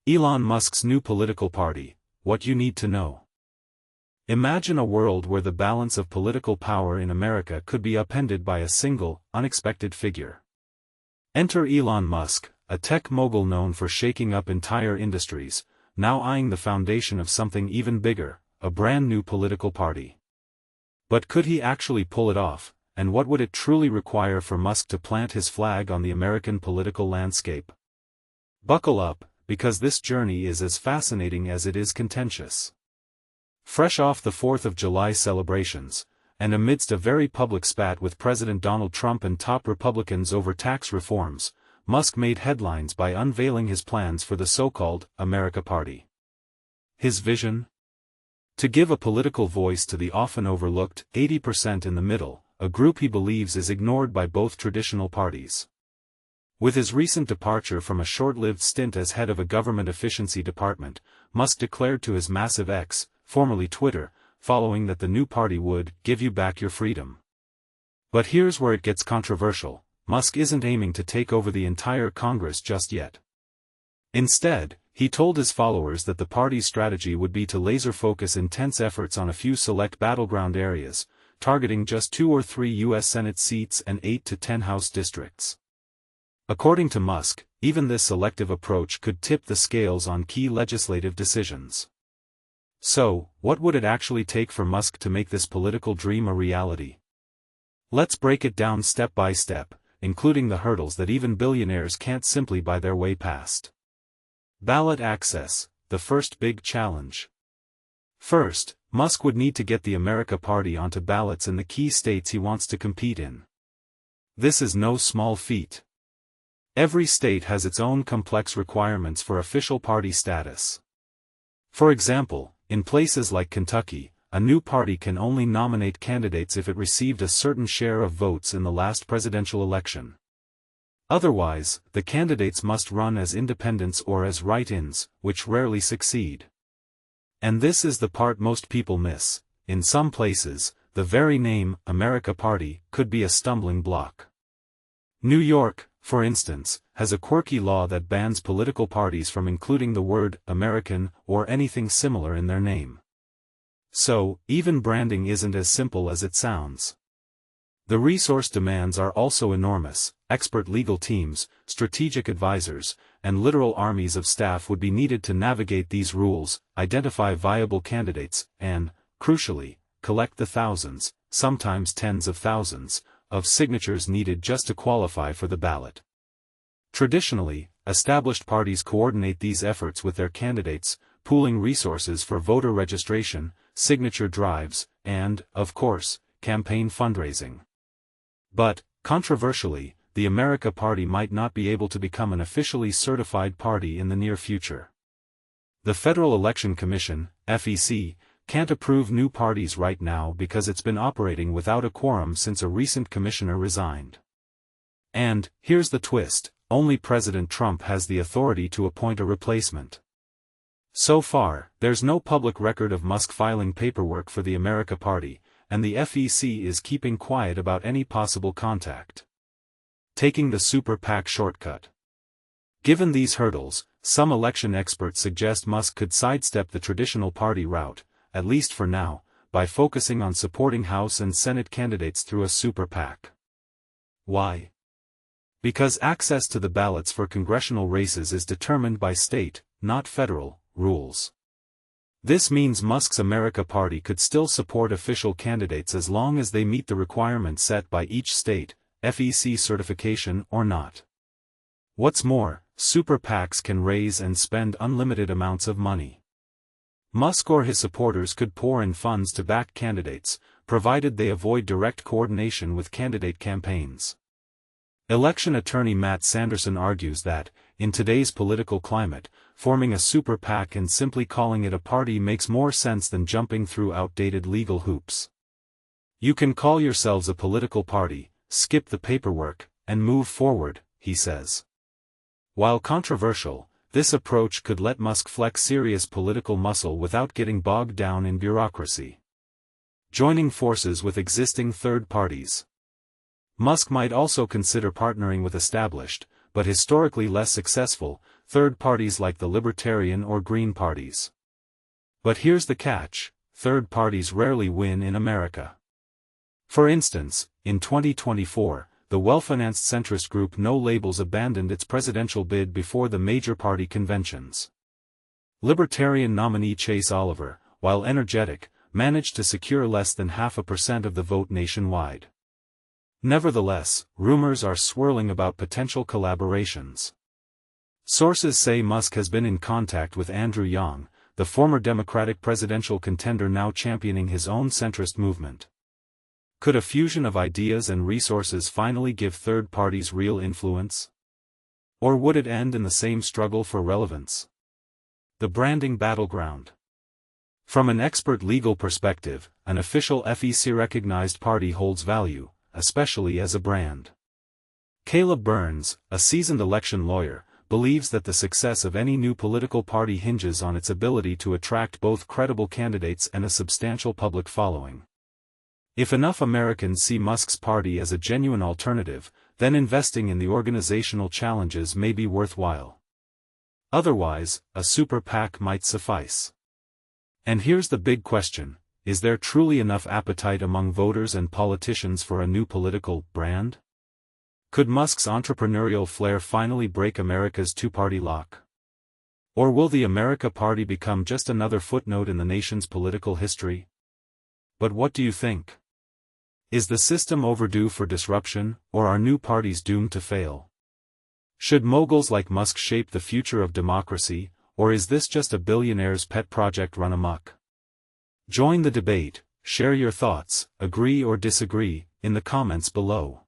Elon Musk's new political party, what you need to know. Imagine a world where the balance of political power in America could be upended by a single, unexpected figure. Enter Elon Musk, a tech mogul known for shaking up entire industries, now eyeing the foundation of something even bigger, a brand new political party. But could he actually pull it off, and what would it truly require for Musk to plant his flag on the American political landscape? Buckle up, because this journey is as fascinating as it is contentious. Fresh off the 4th of July celebrations, and amidst a very public spat with President Donald Trump and top Republicans over tax reforms, Musk made headlines by unveiling his plans for the so-called America Party. His vision? To give a political voice to the often overlooked 80% in the middle, a group he believes is ignored by both traditional parties. With his recent departure from a short-lived stint as head of a government efficiency department, Musk declared to his massive X, formerly Twitter, following that the new party would give you back your freedom. But here's where it gets controversial. Musk isn't aiming to take over the entire Congress just yet. Instead, he told his followers that the party's strategy would be to laser-focus intense efforts on a few select battleground areas, targeting just 2 or 3 U.S. Senate seats and 8 to 10 House districts. According to Musk, even this selective approach could tip the scales on key legislative decisions. So, what would it actually take for Musk to make this political dream a reality? Let's break it down step by step, including the hurdles that even billionaires can't simply buy their way past. Ballot access, the first big challenge. First, Musk would need to get the America Party onto ballots in the key states he wants to compete in. This is no small feat. Every state has its own complex requirements for official party status. For example, in places like Kentucky, a new party can only nominate candidates if it received a certain share of votes in the last presidential election. Otherwise, the candidates must run as independents or as write-ins, which rarely succeed. And this is the part most people miss. In some places, the very name, America Party, could be a stumbling block. New York, for instance, has a quirky law that bans political parties from including the word American or anything similar in their name. So, even branding isn't as simple as it sounds. The resource demands are also enormous. Expert legal teams, strategic advisors, and literal armies of staff would be needed to navigate these rules, identify viable candidates, and, crucially, collect the thousands, sometimes tens of thousands, of signatures needed just to qualify for the ballot. Traditionally, established parties coordinate these efforts with their candidates, pooling resources for voter registration, signature drives, and, of course, campaign fundraising. But, controversially, the America Party might not be able to become an officially certified party in the near future. The Federal Election Commission, FEC, can't approve new parties right now because it's been operating without a quorum since a recent commissioner resigned. And, here's the twist, only President Trump has the authority to appoint a replacement. So far, there's no public record of Musk filing paperwork for the America Party, and the FEC is keeping quiet about any possible contact. Taking the super PAC shortcut. Given these hurdles, some election experts suggest Musk could sidestep the traditional party route, at least for now, by focusing on supporting House and Senate candidates through a super PAC. Why? Because access to the ballots for congressional races is determined by state, not federal, rules. This means Musk's America Party could still support official candidates as long as they meet the requirements set by each state, FEC certification or not. What's more, super PACs can raise and spend unlimited amounts of money. Musk or his supporters could pour in funds to back candidates, provided they avoid direct coordination with candidate campaigns. Election attorney Matt Sanderson argues that, in today's political climate, forming a super PAC and simply calling it a party makes more sense than jumping through outdated legal hoops. You can call yourselves a political party, skip the paperwork, and move forward, he says. While controversial, this approach could let Musk flex serious political muscle without getting bogged down in bureaucracy. Joining forces with existing third parties. Musk might also consider partnering with established, but historically less successful, third parties like the Libertarian or Green parties. But here's the catch: third parties rarely win in America. For instance, in 2024, the well-financed centrist group No Labels abandoned its presidential bid before the major party conventions. Libertarian nominee Chase Oliver, while energetic, managed to secure less than 0.5% of the vote nationwide. Nevertheless, rumors are swirling about potential collaborations. Sources say Musk has been in contact with Andrew Yang, the former Democratic presidential contender now championing his own centrist movement. Could a fusion of ideas and resources finally give third parties real influence? Or would it end in the same struggle for relevance? The branding battleground. From an expert legal perspective, an official FEC-recognized party holds value, especially as a brand. Caleb Burns, a seasoned election lawyer, believes that the success of any new political party hinges on its ability to attract both credible candidates and a substantial public following. If enough Americans see Musk's party as a genuine alternative, then investing in the organizational challenges may be worthwhile. Otherwise, a super PAC might suffice. And here's the big question: is there truly enough appetite among voters and politicians for a new political brand? Could Musk's entrepreneurial flair finally break America's two-party lock? Or will the America Party become just another footnote in the nation's political history? But what do you think? Is the system overdue for disruption, or are new parties doomed to fail? Should moguls like Musk shape the future of democracy, or is this just a billionaire's pet project run amok? Join the debate, share your thoughts, agree or disagree, in the comments below.